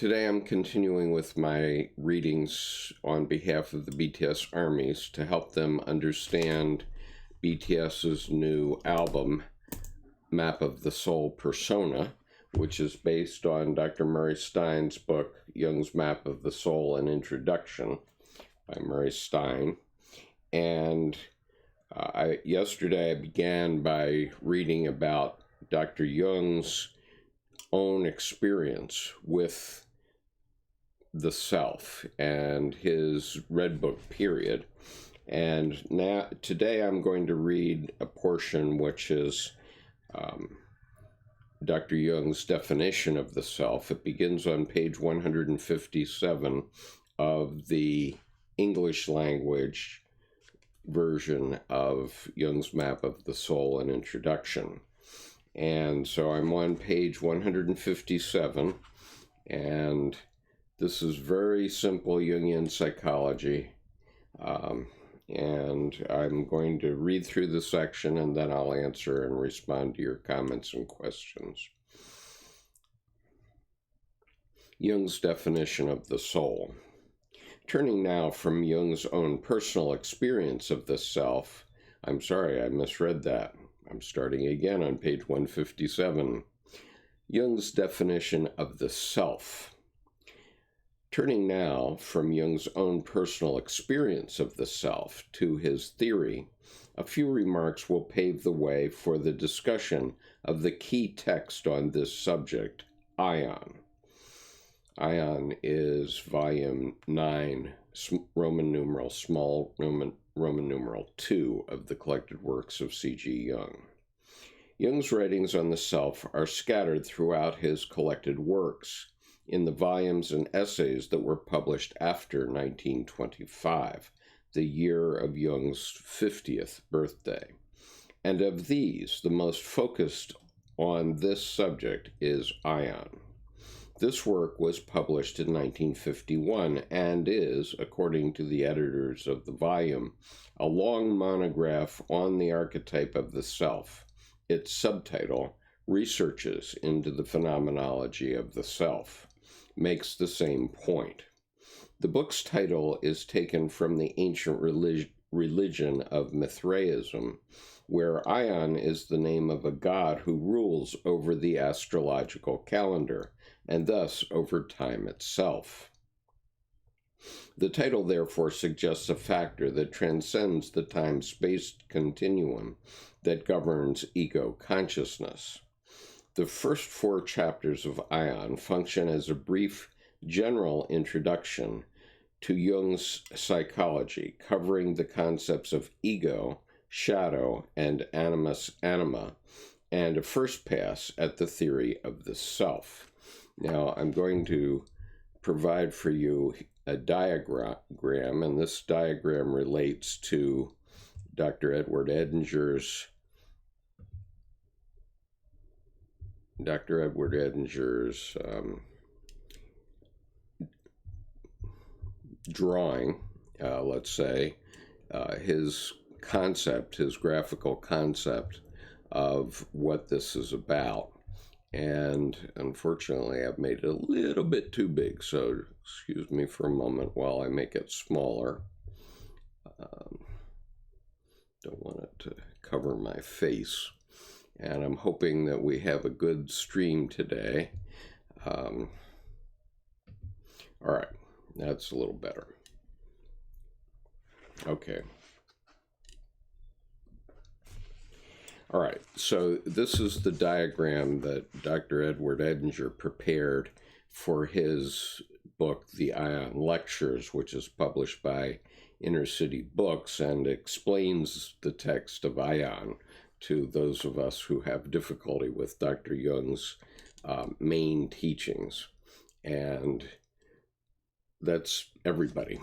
Today I'm continuing with my readings on behalf of the BTS Armies to help them understand BTS's new album, Map of the Soul Persona, which is based on Dr. Murray Stein's book, Jung's Map of the Soul, an Introduction by Murray Stein. And yesterday I began by reading about Dr. Jung's own experience with the self and his Red Book period. And now today I'm going to read a portion which is Dr. Jung's definition of the self. It begins on page 157 of the English language version of Jung's Map of the Soul, an Introduction. And so I'm on page 157, and this is very simple Jungian psychology. And I'm going to read through the section, and then I'll answer and respond to your comments and questions. Jung's definition of the soul. Turning now from Jung's own personal experience of the self, I'm sorry, I misread that. I'm starting again on page 157. Jung's definition of the self. Turning now from Jung's own personal experience of the self to his theory, a few remarks will pave the way for the discussion of the key text on this subject, Ion. Ion is volume 9, Roman numeral, small Roman numeral 2 of the collected works of C.G. Jung. Jung's writings on the self are scattered throughout his collected works in the volumes and essays that were published after 1925, the year of Jung's 50th birthday. And of these, the most focused on this subject is Ion. This work was published in 1951 and is, according to the editors of the volume, a long monograph on the archetype of the self. Its subtitle, Researches into the Phenomenology of the Self, makes the same point. The book's title is taken from the ancient religion of Mithraism, where Ion is the name of a god who rules over the astrological calendar, and thus over time itself. The title therefore suggests a factor that transcends the time-space continuum that governs ego consciousness. The first 4 chapters of Ion function as a brief general introduction to Jung's psychology, covering the concepts of ego, shadow, and animus anima, and a first pass at the theory of the self. Now, I'm going to provide for you a diagram, and this diagram relates to Dr. Edward Edinger's drawing, let's say, his concept, his graphical concept of what this is about. And unfortunately, I've made it a little bit too big, so excuse me for a moment while I make it smaller. Don't want it to cover my face. And I'm hoping that we have a good stream today. All right, that's a little better. Okay. All right, so this is the diagram that Dr. Edward Edinger prepared for his book, The Ion Lectures, which is published by Inner City Books and explains the text of Ion to those of us who have difficulty with Dr. Jung's main teachings. And that's everybody.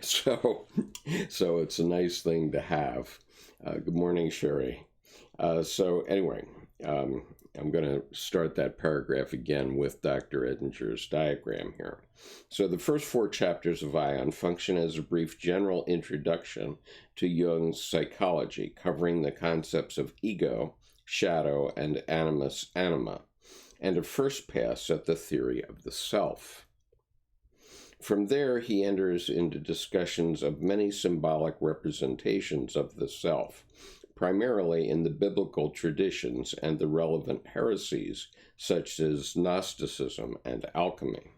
So it's a nice thing to have. Good morning, Sherry. So anyway, I'm going to start that paragraph again with Dr. Edinger's diagram here. So the first 4 chapters of Ion function as a brief general introduction to Jung's psychology, covering the concepts of ego, shadow, and animus anima, and a first pass at the theory of the self. From there, he enters into discussions of many symbolic representations of the self, primarily in the biblical traditions and the relevant heresies, such as Gnosticism and alchemy.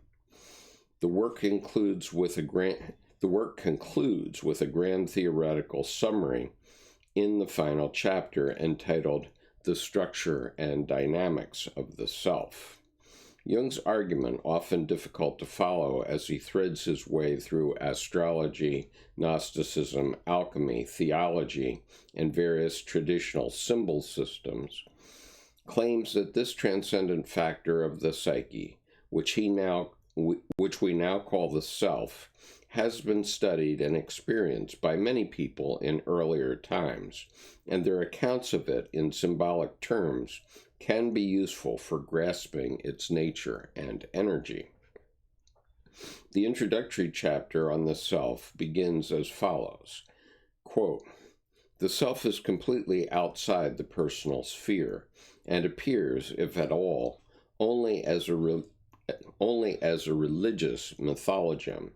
The work concludes with a grand theoretical summary in the final chapter entitled The Structure and Dynamics of the Self. Jung's argument, often difficult to follow as he threads his way through astrology, Gnosticism, alchemy, theology, and various traditional symbol systems, claims that this transcendent factor of the psyche, which we now call the self, has been studied and experienced by many people in earlier times, and their accounts of it in symbolic terms can be useful for grasping its nature and energy. The introductory chapter on the self begins as follows, quote, "The self is completely outside the personal sphere and appears, if at all, only as a religious mythologism,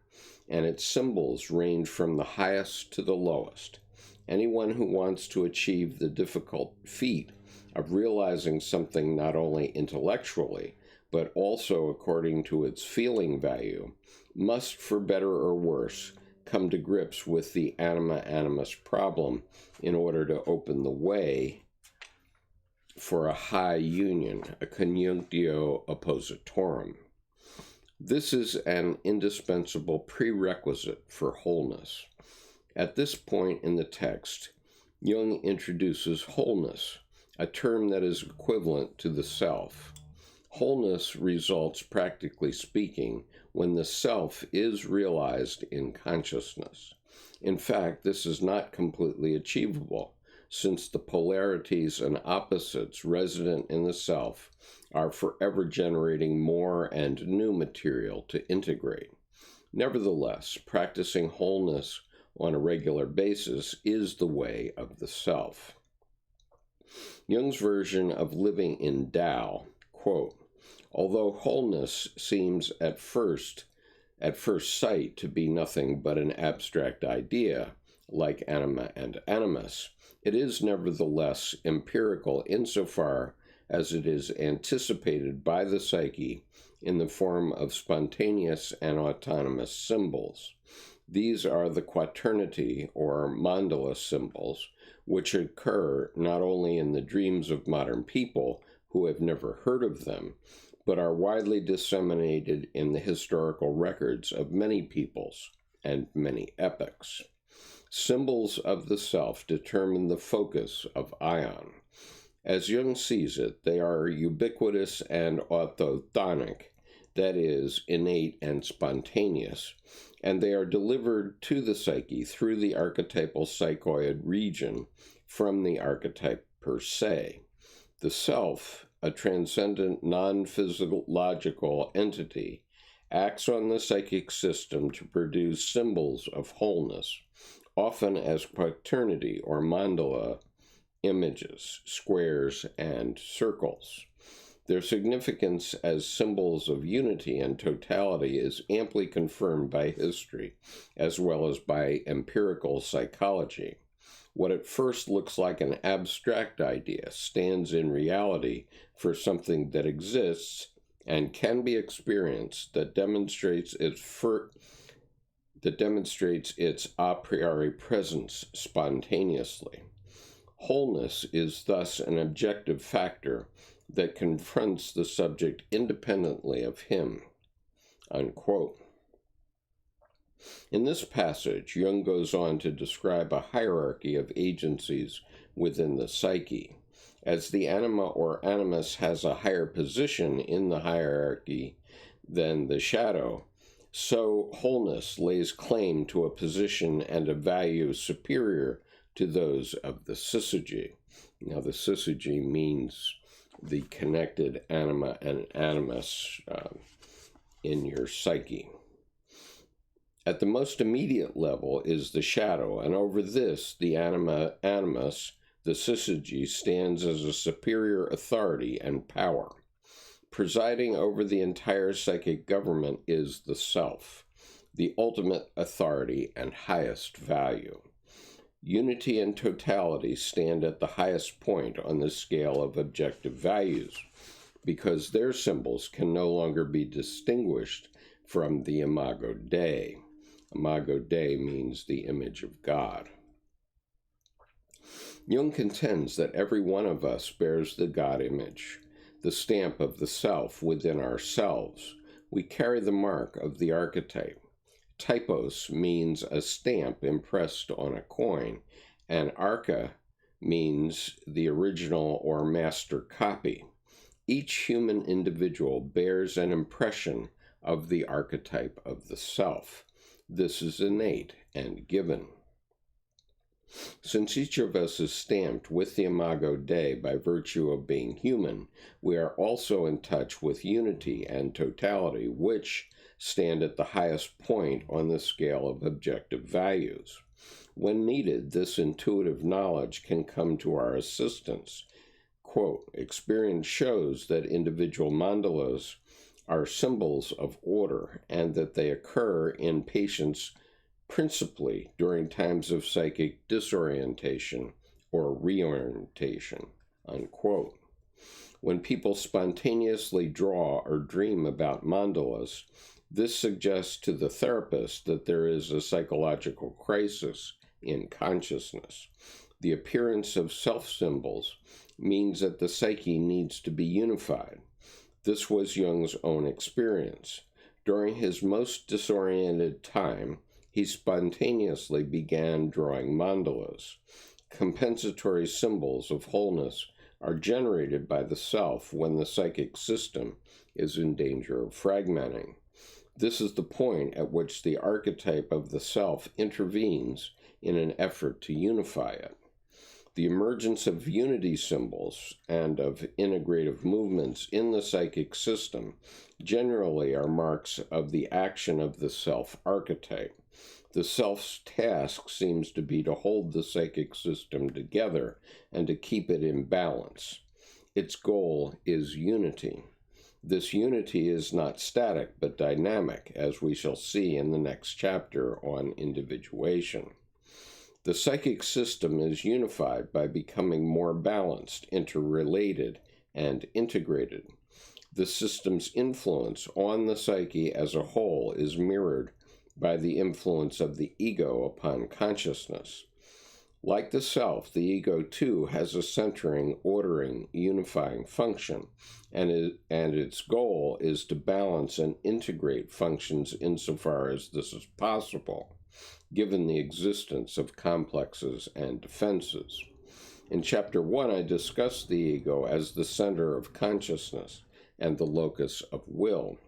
and its symbols range from the highest to the lowest. Anyone who wants to achieve the difficult feat of realizing something not only intellectually, but also according to its feeling value, must, for better or worse, come to grips with the anima-animus problem in order to open the way for a high union, a conjunctio oppositorum. This is an indispensable prerequisite for wholeness." At this point in the text, Jung introduces wholeness, a term that is equivalent to the self. Wholeness results, practically speaking, when the self is realized in consciousness. In fact, this is not completely achievable, since the polarities and opposites resident in the self are forever generating more and new material to integrate. Nevertheless, practicing wholeness on a regular basis is the way of the self. Jung's version of living in Tao, quote, "Although wholeness seems at first sight to be nothing but an abstract idea, like anima and animus, it is nevertheless empirical insofar as it is anticipated by the psyche in the form of spontaneous and autonomous symbols. These are the quaternity or mandala symbols, which occur not only in the dreams of modern people who have never heard of them, but are widely disseminated in the historical records of many peoples and many epochs. Symbols of the self determine the focus of ion. As Jung sees it, they are ubiquitous and autochtonic, that is, innate and spontaneous, and they are delivered to the psyche through the archetypal psychoid region from the archetype per se. The self, a transcendent non-physiological entity, acts on the psychic system to produce symbols of wholeness, often as quaternity or mandala images, squares, and circles. Their significance as symbols of unity and totality is amply confirmed by history, as well as by empirical psychology. What at first looks like an abstract idea stands in reality for something that exists and can be experienced, that demonstrates its a priori presence spontaneously. Wholeness is thus an objective factor that confronts the subject independently of him." Unquote. In this passage, Jung goes on to describe a hierarchy of agencies within the psyche. As the anima or animus has a higher position in the hierarchy than the shadow, so wholeness lays claim to a position and a value superior to those of the syzygy. Now, the syzygy means the connected anima and animus in your psyche. At the most immediate level is the shadow, and over this, the animus, the syzygy, stands as a superior authority and power. Presiding over the entire psychic government is the self, the ultimate authority and highest value. Unity and totality stand at the highest point on the scale of objective values, because their symbols can no longer be distinguished from the Imago Dei. Imago Dei means the image of God. Jung contends that every one of us bears the God image, the stamp of the self within ourselves. We carry the mark of the archetype. Typos means a stamp impressed on a coin, and arca means the original or master copy. Each human individual bears an impression of the archetype of the self. This is innate and given. Since each of us is stamped with the Imago Dei by virtue of being human, we are also in touch with unity and totality, which stand at the highest point on the scale of objective values. When needed, this intuitive knowledge can come to our assistance. Quote, experience shows that individual mandalas are symbols of order and that they occur in patients principally during times of psychic disorientation or reorientation, unquote. When people spontaneously draw or dream about mandalas, this suggests to the therapist that there is a psychological crisis in consciousness. The appearance of self-symbols means that the psyche needs to be unified. This was Jung's own experience. During his most disoriented time, he spontaneously began drawing mandalas. Compensatory symbols of wholeness are generated by the self when the psychic system is in danger of fragmenting. This is the point at which the archetype of the self intervenes in an effort to unify it. The emergence of unity symbols and of integrative movements in the psychic system generally are marks of the action of the self archetype. The self's task seems to be to hold the psychic system together and to keep it in balance. Its goal is unity. This unity is not static but dynamic, as we shall see in the next chapter on individuation. The psychic system is unified by becoming more balanced, interrelated, and integrated. The system's influence on the psyche as a whole is mirrored by the influence of the ego upon consciousness. Like the self, the ego too has a centering, ordering, unifying function, and its goal is to balance and integrate functions insofar as this is possible, given the existence of complexes and defenses. In Chapter 1, I discussed the ego as the center of consciousness and the locus of will.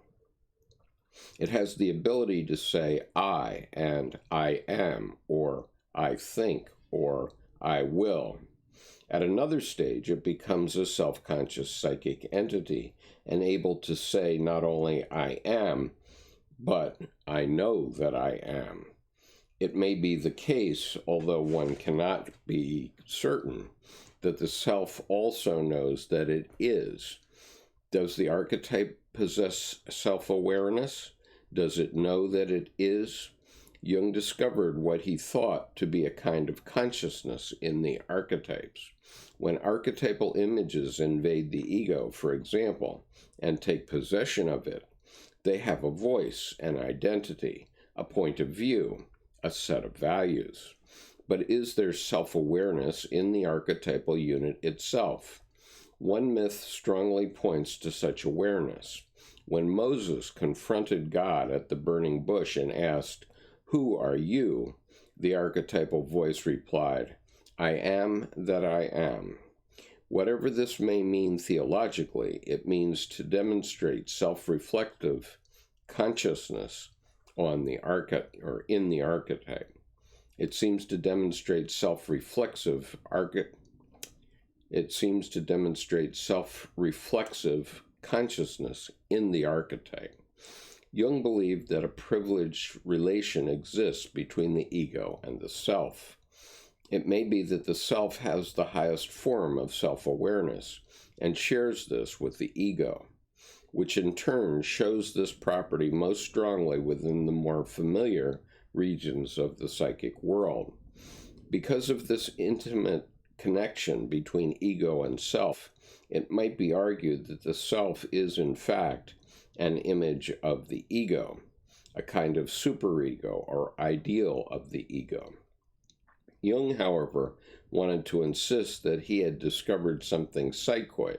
It has the ability to say I and I am, or I think, or I will. At another stage, it becomes a self-conscious psychic entity and able to say not only I am, but I know that I am. It may be the case, although one cannot be certain, that the self also knows that it is. Does the archetype possess self-awareness? Does it know that it is? Jung discovered what he thought to be a kind of consciousness in the archetypes. When archetypal images invade the ego, for example, and take possession of it, they have a voice, an identity, a point of view, a set of values. But is there self-awareness in the archetypal unit itself? One myth strongly points to such awareness. When Moses confronted God at the burning bush and asked, "Who are you?" the archetypal voice replied, "I am that I am." Whatever this may mean theologically, it means to demonstrate self-reflective consciousness on the in the archetype. It seems to demonstrate self-reflexive consciousness in the archetype. Jung believed that a privileged relation exists between the ego and the self. It may be that the self has the highest form of self-awareness and shares this with the ego. which in turn shows this property most strongly within the more familiar regions of the psychic world. Because of this intimate connection between ego and self, it might be argued that the self is, in fact, an image of the ego, a kind of superego or ideal of the ego. Jung, however, wanted to insist that he had discovered something psychoid,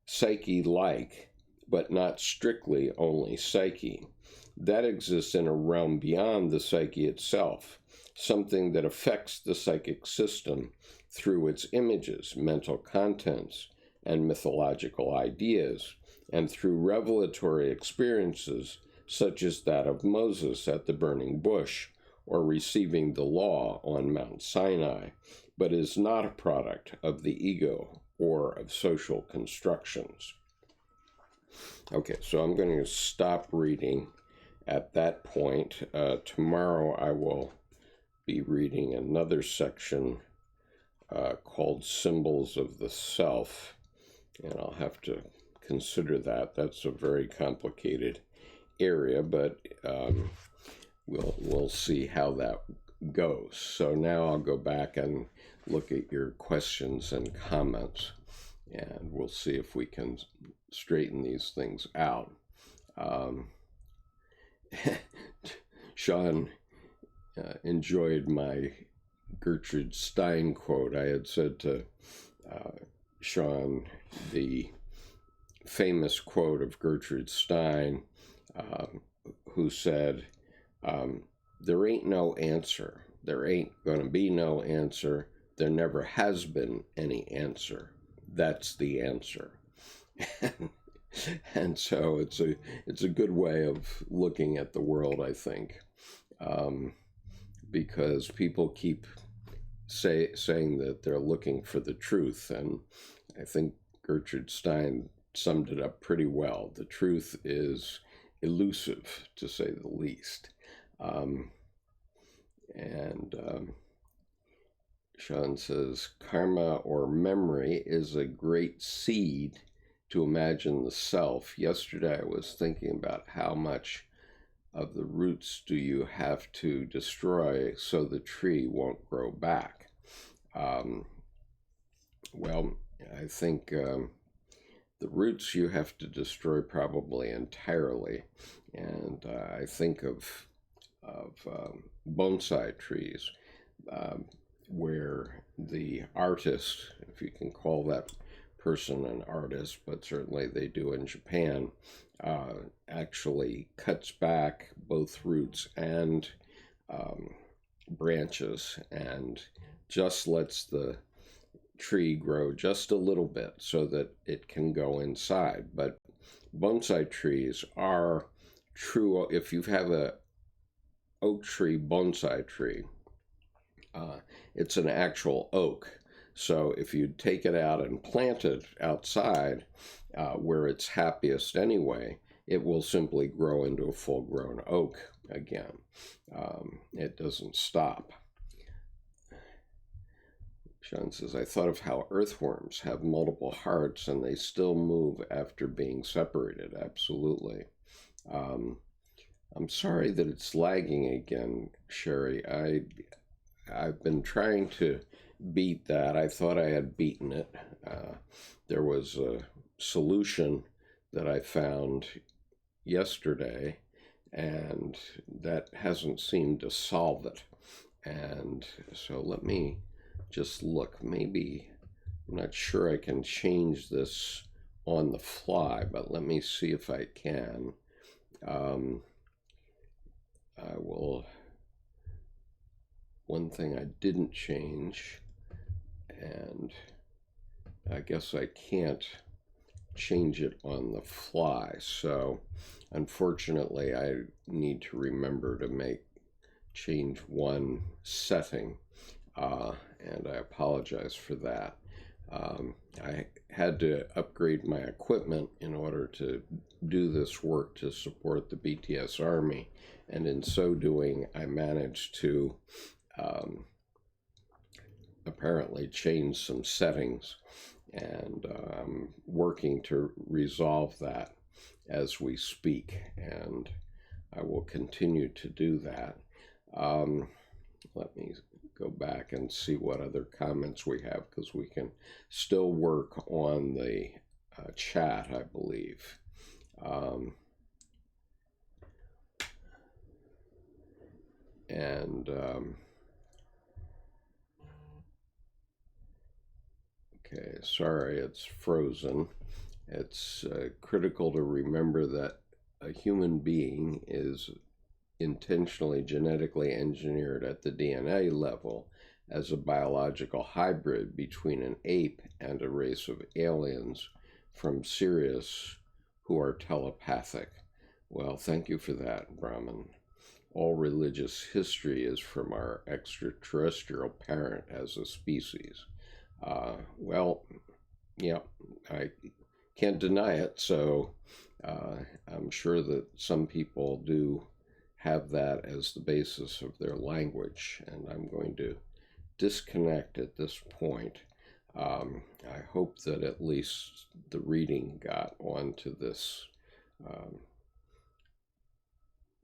psyche-like, but not strictly only psyche. That exists in a realm beyond the psyche itself, something that affects the psychic system through its images, mental contents, and mythological ideas, and through revelatory experiences such as that of Moses at the burning bush or receiving the law on Mount Sinai, but is not a product of the ego or of social constructions. Okay, so I'm going to stop reading at that point. Tomorrow I will be reading another section called Symbols of the Self, and I'll have to consider that. That's a very complicated area, but we'll see how that goes. So now I'll go back and look at your questions and comments, and we'll see if we can straighten these things out. Sean enjoyed my Gertrude Stein quote. I had said to Sean the famous quote of Gertrude Stein, who said, there ain't no answer. There ain't going to be no answer. There never has been any answer. That's the answer. And so it's a good way of looking at the world, I think, because people keep saying that they're looking for the truth, and I think Gertrude Stein summed it up pretty well. The truth is elusive, to say the least. Sean says, karma or memory is a great seed to imagine the self. Yesterday I was thinking about how much of the roots do you have to destroy so the tree won't grow back? Well, I think the roots you have to destroy probably entirely. And I think of bonsai trees, where the artist, if you can call that person an artist, but certainly they do in Japan, actually cuts back both roots and branches and just lets the tree grow just a little bit so that it can go inside. But bonsai trees are true. If you have a oak tree, bonsai tree, it's an actual oak. So if you take it out and plant it outside, where it's happiest anyway, it will simply grow into a full-grown oak again. It doesn't stop. Sean says, I thought of how earthworms have multiple hearts and they still move after being separated. Absolutely. I'm sorry that it's lagging again, Sherry. I've been trying to beat that. I thought I had beaten it. There was a solution that I found yesterday, and that hasn't seemed to solve it. And so let me just look. Maybe, I'm not sure I can change this on the fly, but let me see if I can. I will. One thing I didn't change, and I guess I can't change it on the fly, so unfortunately I need to remember to change one setting, and I apologize for that. I had to upgrade my equipment in order to do this work to support the BTS Army, and in so doing I managed to apparently change some settings, and I'm working to resolve that. as we speak, and I will continue to do that. Let me go back and see what other comments we have, because we can still work on the chat, I believe. Okay, sorry, it's frozen. It's critical to remember that a human being is intentionally genetically engineered at the DNA level as a biological hybrid between an ape and a race of aliens from Sirius who are telepathic. Well, thank you for that, Brahman. All religious history is from our extraterrestrial parent as a species. Well, yeah, I can't deny it, so I'm sure that some people do have that as the basis of their language, and I'm going to disconnect at this point. I hope that at least the reading got onto this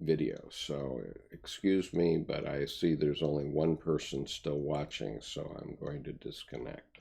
video. So excuse me, but I see there's only one person still watching, so I'm going to disconnect.